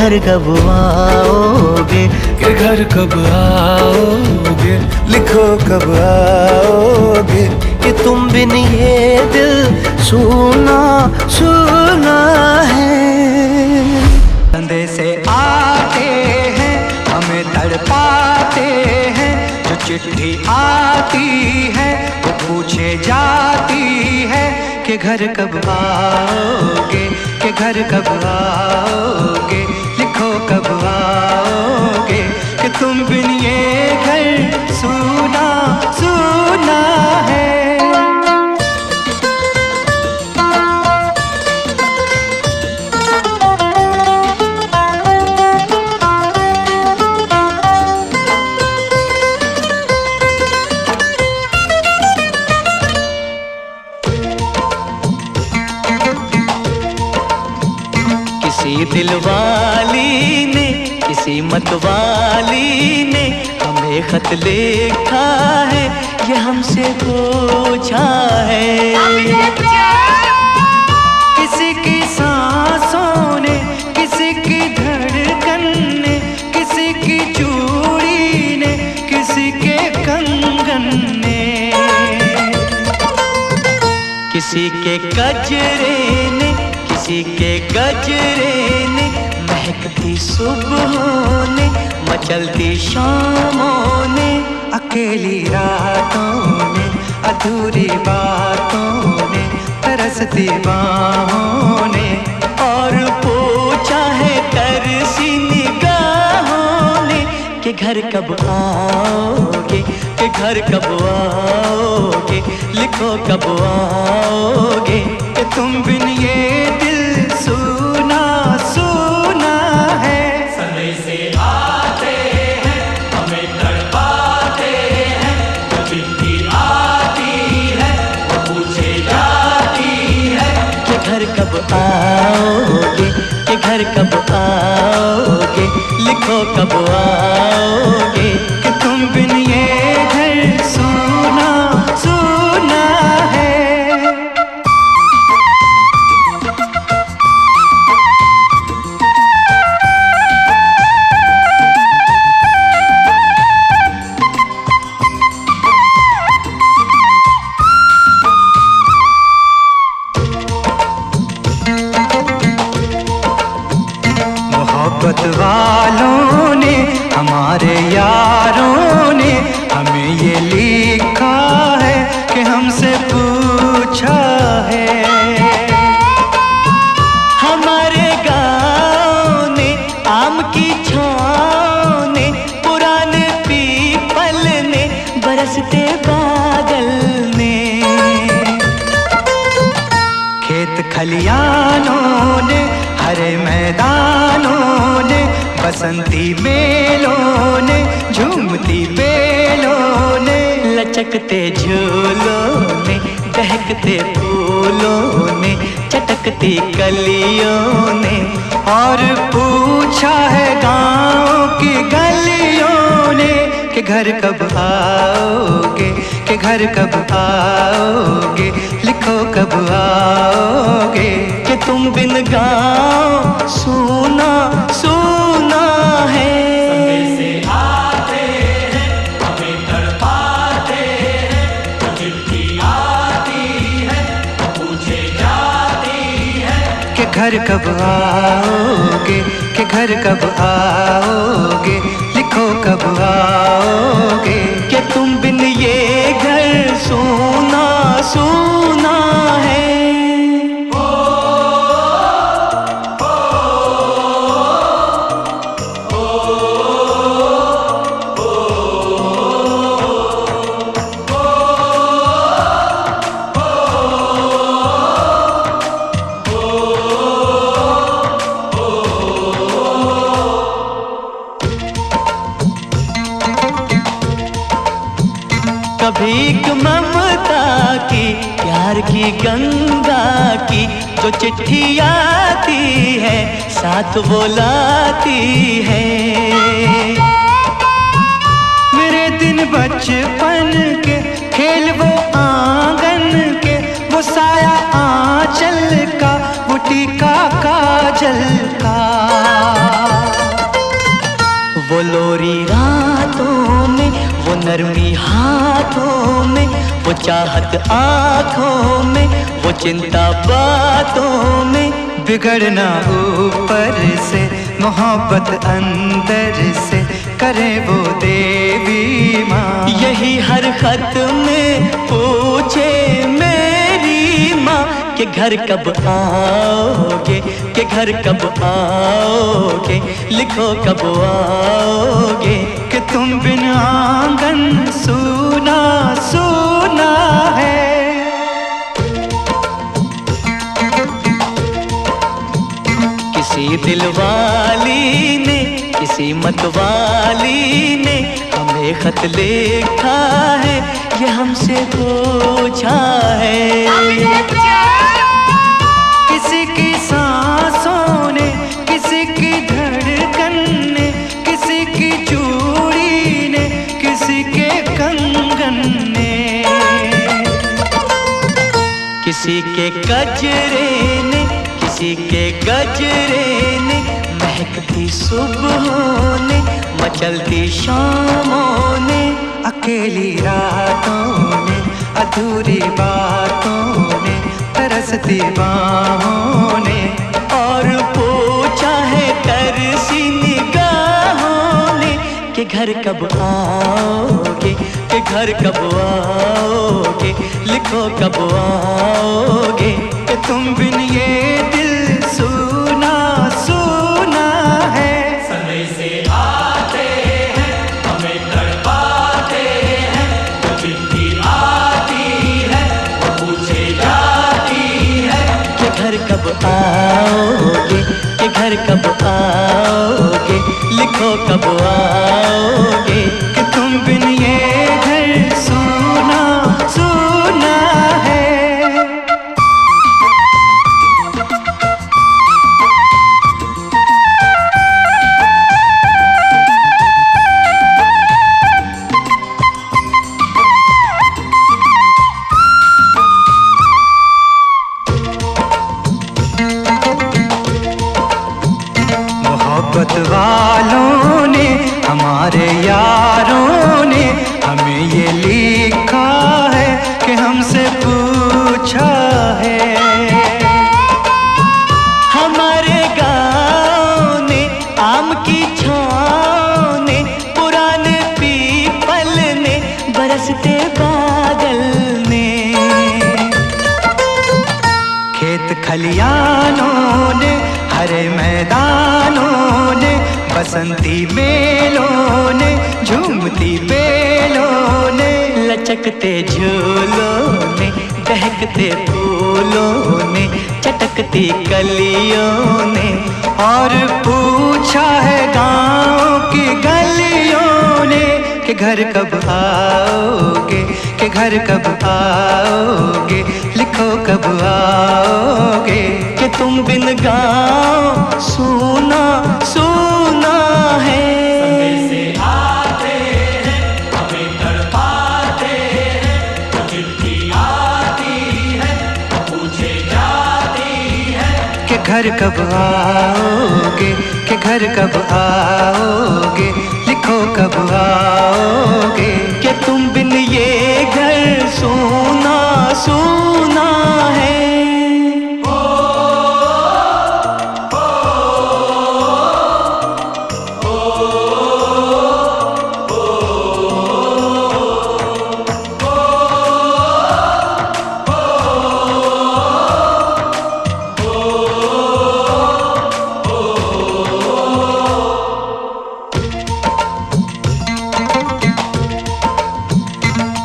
घर कब आओगे, के घर कब आओगे, लिखो कब आओगे कि तुम बिन ये दिल सुना सुना है। कंधे से आते हैं हमें तड़पाते हैं, जो चिट्ठी आती है वो पूछे जाती है कि घर कब आओगे, कि घर कब आओगे, लिखो कब आओगे कि तुम बिन ये घर सुना सुना है। किसी दिलवाली ने, किसी मतवाली ने हमें खत लिखा है, ये हमसे पूछा है। किसी की सांसों ने, किसी की धड़कन ने, किसी की चूड़ी ने, किसी के कंगन ने, किसी के गजरे ने, किसी के गजरे ने, महकती सुबहों ने, मचलती शामों ने, अकेली रातों ने, अधूरी बातों ने, तरसती बाहों ने, और पूछा है तरसी निगाहों ने कि घर कब आओगे, कि घर कब आओगे, लिखो कब आओगे कि तुम बिन ये दिल सुना सुना है। समय से आते हैं हमें तड़पाते हैं, जो चिट्ठी आती है वो पूछे जाती है कि घर कब आओगे, कि घर कब आओगे, लिखो कब आओगे कि तुम बिन ये घर सुना सुना है। मोहब्बत वालों ने, हमारे यारों ने हमें ये लिखा है कि हमसे पूछा है। हमारे गाँव ने, आम की छाँव ने, पुराने पीपल ने, बरसते बादल ने, खेत खलियानों ने, हरे मैदानों ने, बसंती मेलों ने, झूमती बेलों ने, लचकते झूलों ने, दहकते फूलों ने, चटकती कलियों ने, और पूछा है गाँव की गलियों ने कि घर कब आओगे, कि घर कब आओगे, लिखो कब आओगे कि तुम बिन गाँव सुना सुना है। समय से आते हैं हमें तड़पाते हैं, जो चिट्ठी आती है वो पूछे जाती है कि घर कब आओगे, कि घर कब आओगे, लिखो कब आओगे कि तुम बिन ये घर सुना सुना है। भीख ममता की, प्यार की गंगा की, जो चिट्ठी आती है साथ वो लाती है। मेरे दिन बचपन के खेल वो आंगन के, वो साया आंचल का, वो टीका काजल का। वो लोरी रातों में, वो नरमी हाथों में, वो चाहत आँखों में, वो चिंता बातों में। बिगड़ना ऊपर से, मोहब्बत अंदर से, करे वो देवी माँ। यही हर खत में पूछे मेरी माँ कि घर कब आओगे, कि घर कब आओगे, लिखो कब आओगे। कि तुम बिन आंगन सूना सूना है। किसी दिलवाली ने, किसी मतवाली ने हमें खत लिखा है, ये हमसे पूछा है। किसी की सांसों ने, किसी की धड़कन ने, किसी की चूड़ी ने, किसी के कंगन ने, किसी के गजरे ने, किसी के गजरे ने, महकती सुबहों ने, मचलती शामों ने, अकेली रातों ने, अधूरी बातों ने, तरसती बाहों ने, और पूछा है तरसी निगाहों ने कि घर कब आओगे, कि घर कब आओगे, लिखो कब आओगे। कि तुम बिन ये दिल सूना सूना है। समय से आते हैं, हमें तड़पाते हैं, जो चिट्ठी आती है वो पूछे जाती है कि घर कब आओगे, कि घर कब आओगे, लिखो कब आओगे। कि तुम बिन ये घर सूना सूना है। मोहब्बत वालों ने, हमारे यारों ने हमें ये लिखा है कि हमसे पूछा है। हमारे गाँव ने, आम की छाँव ने, पुराने पीपल ने, बरसते बादल ने, खेत खलियानों ने, हरे मैदानों ने, बसंती मेलों ने, झूमती बेलों ने, लचकते झूलों ने, दहकते फूलों ने, चटकती कलियों ने, और पूछा है गाँव की गलियों ने कि घर कब आओगे, कि घर कब आओगे, लिखो कब आओगे। कि तुम बिन गाँव सूना सूना है। समय से आते हैं, हमें तड़पाते हैं, जो चिट्ठी आती है वो पूछे जाती है कि घर कब आओगे, कि घर कब आओगे, लिखो कब आओगे। कि तुम बिन ये घर सूना सूना है।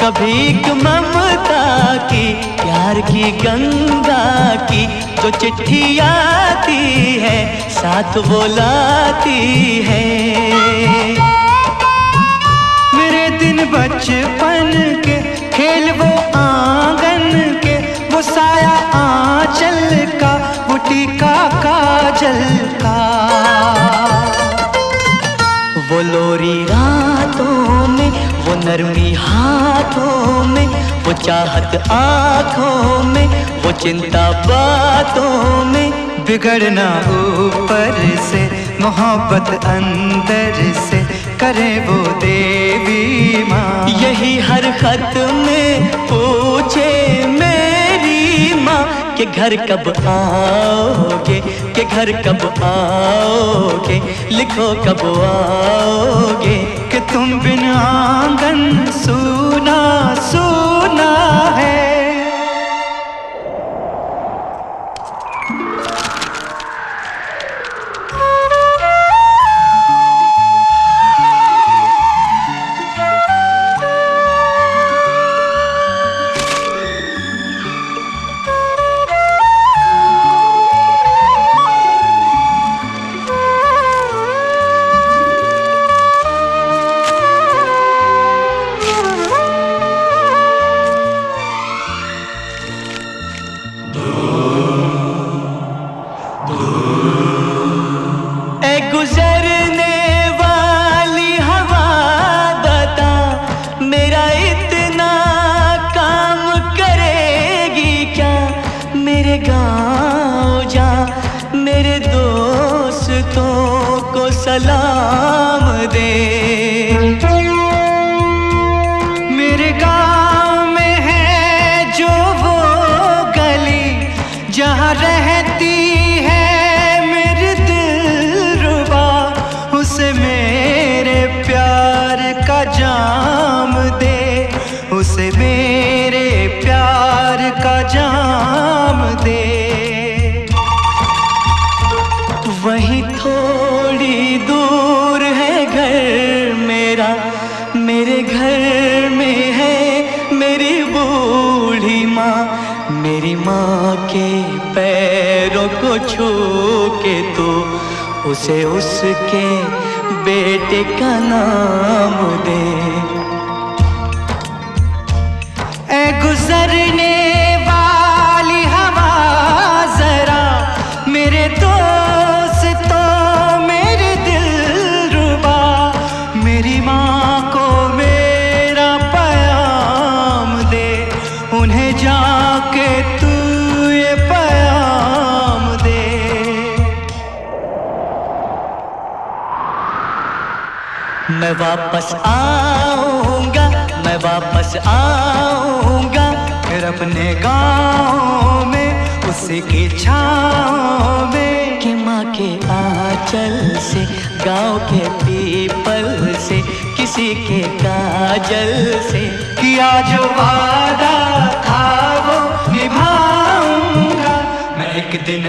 कभी एक ममता की, प्यार की गंगा की, जो चिट्ठी आती है साथ वो लाती है। मेरे दिन बचपन के, खेल वो आंगन के, वो साया आंचल का, वो टीका काजल का, वो लोरी रातों में, वो नरमी हाथों में, वो चाहत आँखों में, वो चिंता बातों में। बिगड़ना ऊपर से, मोहब्बत अंदर से, करे वो देवी माँ। यही हर खत में पूछे मेरी माँ कि घर कब आओगे, कि घर कब आओगे, लिखो कब आओगे। कि तुम बिन आंगन सूना सूना है। गुजरने वाली हवा बता, मेरा इतना काम करेगी क्या। मेरे गाँव जा, मेरे दोस्तों को सलाम दे। मेरे गाँव में है जो वो गली जहाँ रहती है मेरी दिलरुबा, उसे मेरे प्यार का जाम दे, उसे मेरे प्यार का जाम दे। वहीं थोड़ी दूर है घर मेरा, मेरे घर में है मेरी बूढ़ी माँ। मेरी माँ के पैरों को छू के तो उसे उसके बेटे का नाम दे। ऐ गुजरने वाली हवा जरा, मेरे दोस्तों मेरे दिलरुबा, मेरी माँ को मेरा पैगाम दे, उन्हें जाके तू ये पैगाम दे। मैं वापस आऊँगा, मैं वापस आऊँगा, फिर अपने गाँव में उसी की छाँव में। कि माँ के आंचल से, गाँव के पीपल से, किसी के काजल से किया जो वादा था वो निभाऊंगा। मैं एक दिन